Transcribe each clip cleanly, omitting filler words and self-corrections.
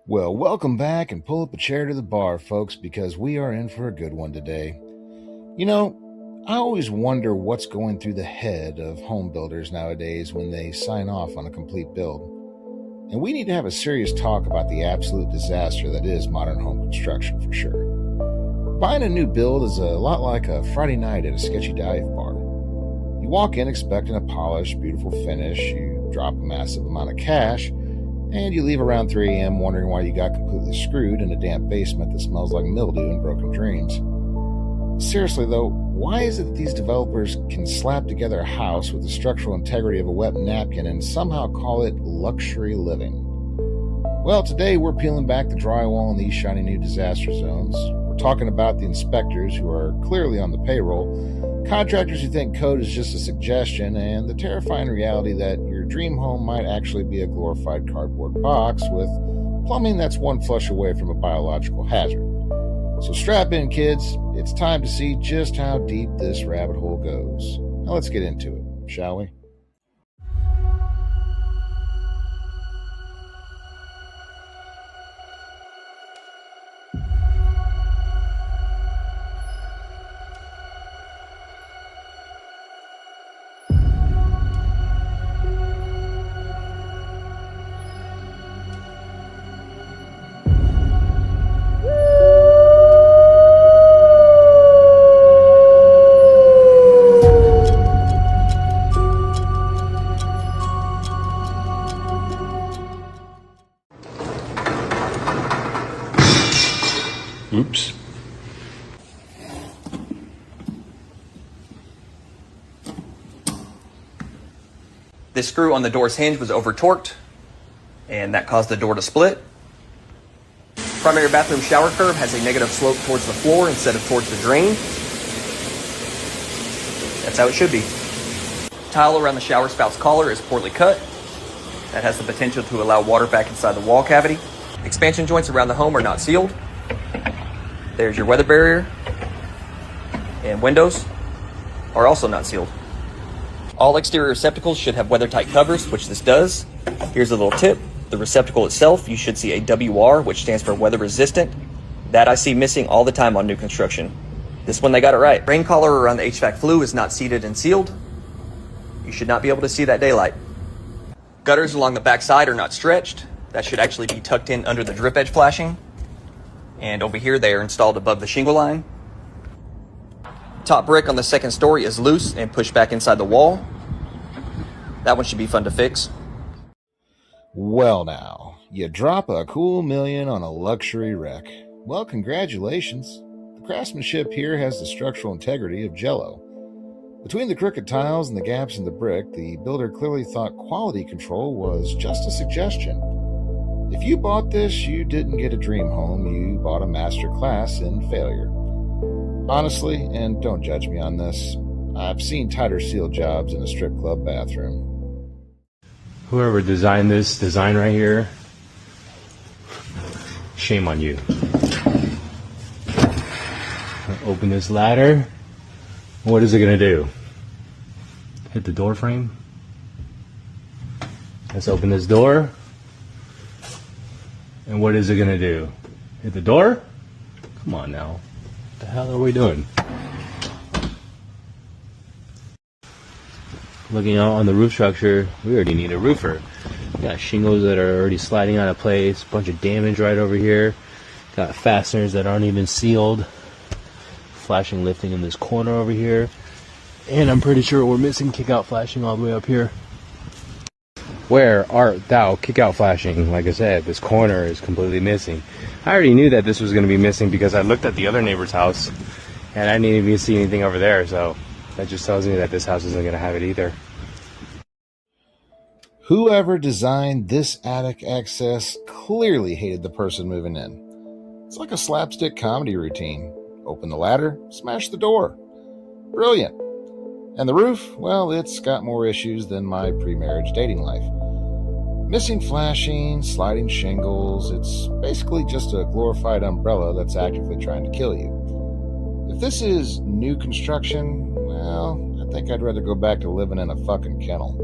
Well, welcome back and pull up a chair to the bar, folks, because we are in for a good one today. You know, I always wonder what's going through the head of home builders nowadays when they sign off on a complete build. And we need to have a serious talk about the absolute disaster that is modern home construction for sure. Buying a new build is a lot like a Friday night at a sketchy dive bar. You walk in expecting a polished, beautiful finish, you drop a massive amount of cash, and you leave around 3 a.m. wondering why you got completely screwed in a damp basement that smells like mildew and broken dreams. Seriously though, why is it that these developers can slap together a house with the structural integrity of a wet napkin and somehow call it luxury living? Well, today we're peeling back the drywall in these shiny new disaster zones. We're talking about the inspectors who are clearly on the payroll, contractors who think code is just a suggestion, and the terrifying reality that your dream home might actually be a glorified cardboard box with plumbing that's one flush away from a biological hazard. So strap in, kids. It's time to see just how deep this rabbit hole goes. Now let's get into it, shall we? Oops. This screw on the door's hinge was over-torqued, and that caused the door to split. Primary bathroom shower curve has a negative slope towards the floor instead of towards the drain. That's how it should be. Tile around the shower spout's collar is poorly cut. That has the potential to allow water back inside the wall cavity. Expansion joints around the home are not sealed. There's your weather barrier, and windows are also not sealed. All exterior receptacles should have weather-tight covers, which this does. Here's a little tip. The receptacle itself, you should see a WR, which stands for weather resistant. That I see missing all the time on new construction. This one they got it right. Rain collar around the HVAC flue is not seated and sealed. You should not be able to see that daylight. Gutters along the back side are not stretched. That should actually be tucked in under the drip edge flashing. And over here, they are installed above the shingle line. Top brick on the second story is loose and pushed back inside the wall. That one should be fun to fix. Well now, you drop a cool million on a luxury wreck. Well, congratulations. The craftsmanship here has the structural integrity of Jell-O. Between the crooked tiles and the gaps in the brick, the builder clearly thought quality control was just a suggestion. If you bought this, you didn't get a dream home, you bought a master class in failure. Honestly, and don't judge me on this, I've seen tighter sealed jobs in a strip club bathroom. Whoever designed this design right here, shame on you. Open this ladder. What is it gonna do? Hit the door frame? Let's open this door. And what is it gonna do? Hit the door? Come on now. What the hell are we doing? Looking out on the roof structure, we already need a roofer. We got shingles that are already sliding out of place, a bunch of damage right over here. Got fasteners that aren't even sealed. Flashing lifting in this corner over here. And I'm pretty sure we're missing kick-out flashing all the way up here. Where art thou? Kick-out flashing. Like I said, this corner is completely missing. I already knew that this was going to be missing because I looked at the other neighbor's house and I didn't even see anything over there, so that just tells me that this house isn't going to have it either. Whoever designed this attic access clearly hated the person moving in. It's like a slapstick comedy routine. Open the ladder, smash the door. Brilliant. And the roof, well, it's got more issues than my pre-marriage dating life. Missing flashing, sliding shingles, it's basically just a glorified umbrella that's actively trying to kill you. If this is new construction, well, I think I'd rather go back to living in a fucking kennel.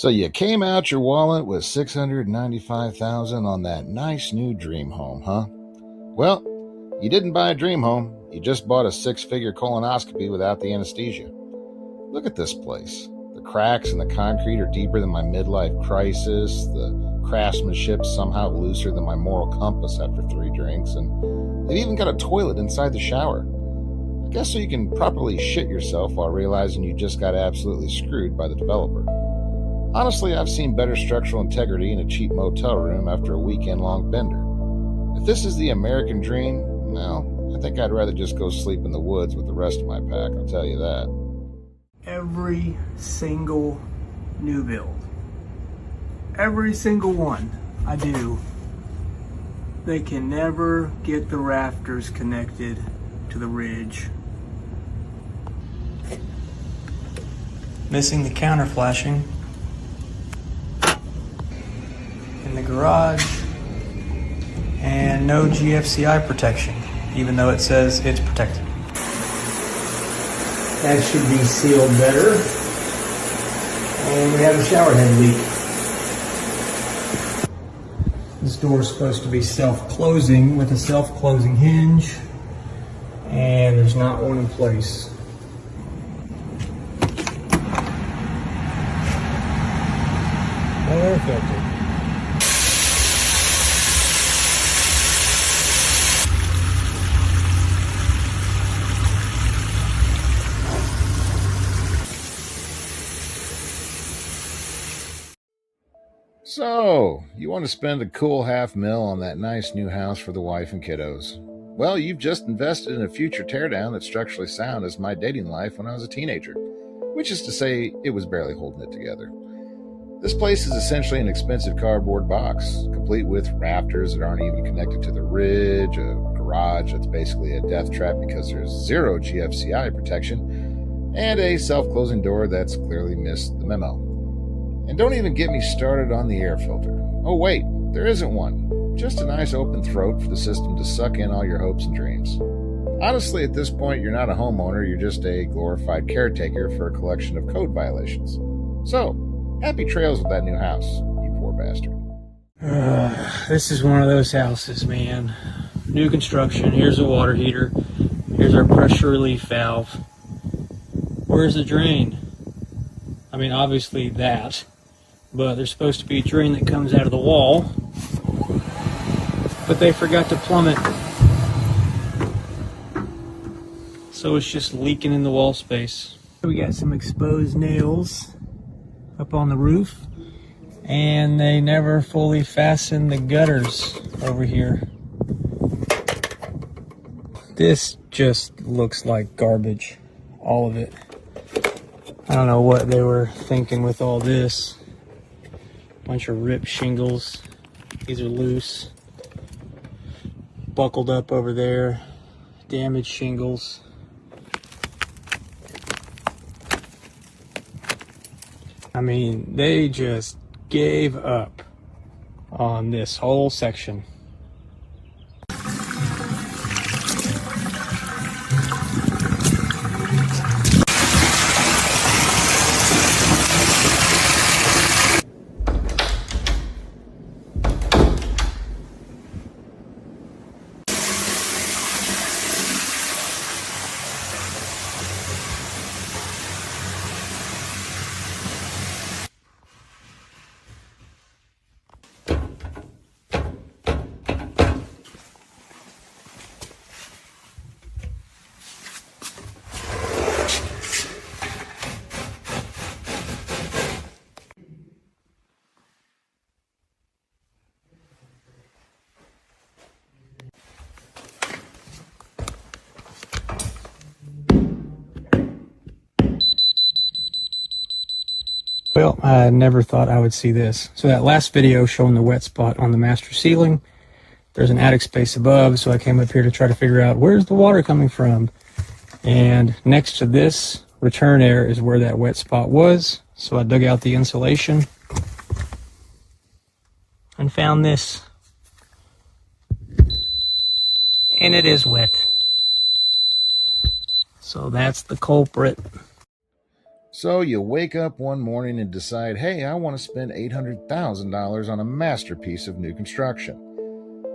So you came out your wallet with $695,000 on that nice new dream home, huh? Well, you didn't buy a dream home. You just bought a six-figure colonoscopy without the anesthesia. Look at this place. The cracks in the concrete are deeper than my midlife crisis. The craftsmanship somehow looser than my moral compass after 3 drinks. And they've even got a toilet inside the shower. I guess so you can properly shit yourself while realizing you just got absolutely screwed by the developer. Honestly, I've seen better structural integrity in a cheap motel room after a weekend-long bender. If this is the American dream, well, I think I'd rather just go sleep in the woods with the rest of my pack, I'll tell you that. Every single new build, every single one I do, they can never get the rafters connected to the ridge. Missing the counter flashing in the garage, and no GFCI protection, even though it says it's protected. That should be sealed better. And we have a shower head leak. This door is supposed to be self-closing with a self-closing hinge, and there's not one in place. No air filter. So, you want to spend a cool $500,000 on that nice new house for the wife and kiddos. Well, you've just invested in a future teardown that's structurally sound as my dating life when I was a teenager, which is to say, it was barely holding it together. This place is essentially an expensive cardboard box, complete with rafters that aren't even connected to the ridge, a garage that's basically a death trap because there's zero GFCI protection, and a self-closing door that's clearly missed the memo. And don't even get me started on the air filter. Oh wait, there isn't one. Just a nice open throat for the system to suck in all your hopes and dreams. Honestly, at this point, you're not a homeowner, you're just a glorified caretaker for a collection of code violations. So, happy trails with that new house, you poor bastard. This is one of those houses, man. New construction, here's a water heater. Here's our pressure relief valve. Where's the drain? I mean, obviously that. But there's supposed to be a drain that comes out of the wall, but they forgot to plumb it. So it's just leaking in the wall space. We got some exposed nails up on the roof, and they never fully fastened the gutters over here. This just looks like garbage, all of it. I don't know what they were thinking with all this. Bunch of ripped shingles. These are loose. Buckled up over there. Damaged shingles. I mean, they just gave up on this whole section. Well, I never thought I would see this. So that last video showing the wet spot on the master ceiling, there's an attic space above, so I came up here to try to figure out where's the water coming from. And next to this return air is where that wet spot was. So I dug out the insulation and found this. And it is wet. So that's the culprit. So you wake up one morning and decide, hey, I want to spend $800,000 on a masterpiece of new construction.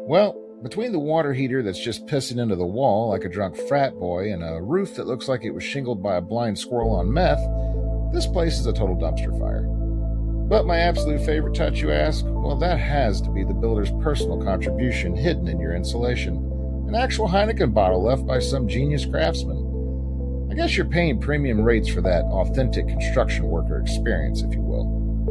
Well, between the water heater that's just pissing into the wall like a drunk frat boy and a roof that looks like it was shingled by a blind squirrel on meth, this place is a total dumpster fire. But my absolute favorite touch, you ask? Well, that has to be the builder's personal contribution hidden in your insulation. An actual Heineken bottle left by some genius craftsman. I guess you're paying premium rates for that authentic construction worker experience, if you will,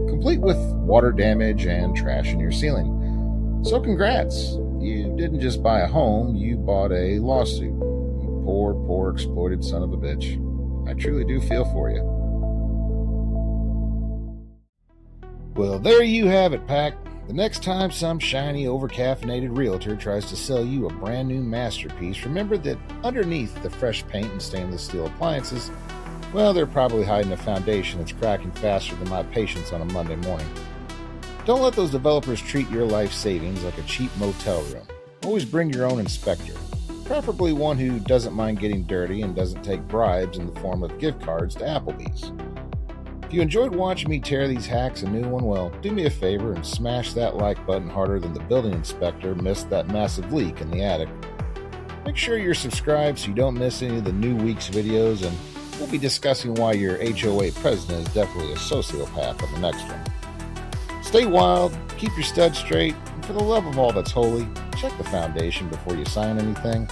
complete with water damage and trash in your ceiling. So congrats. You didn't just buy a home, you bought a lawsuit. You poor, poor exploited son of a bitch. I truly do feel for you. Well, there you have it, Pack. The next time some shiny, overcaffeinated realtor tries to sell you a brand new masterpiece, remember that underneath the fresh paint and stainless steel appliances, well, they're probably hiding a foundation that's cracking faster than my patience on a Monday morning. Don't let those developers treat your life savings like a cheap motel room. Always bring your own inspector, preferably one who doesn't mind getting dirty and doesn't take bribes in the form of gift cards to Applebee's. If you enjoyed watching me tear these hacks a new one, well, do me a favor and smash that like button harder than the building inspector missed that massive leak in the attic. Make sure you're subscribed so you don't miss any of the new week's videos, and we'll be discussing why your HOA president is definitely a sociopath on the next one. Stay wild, keep your studs straight, and for the love of all that's holy, check the foundation before you sign anything.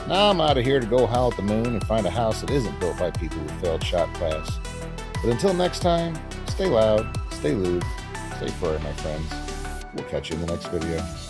Now I'm out of here to go howl at the moon and find a house that isn't built by people who failed shot class. But until next time, stay loud, stay lewd, stay furry, my friends. We'll catch you in the next video.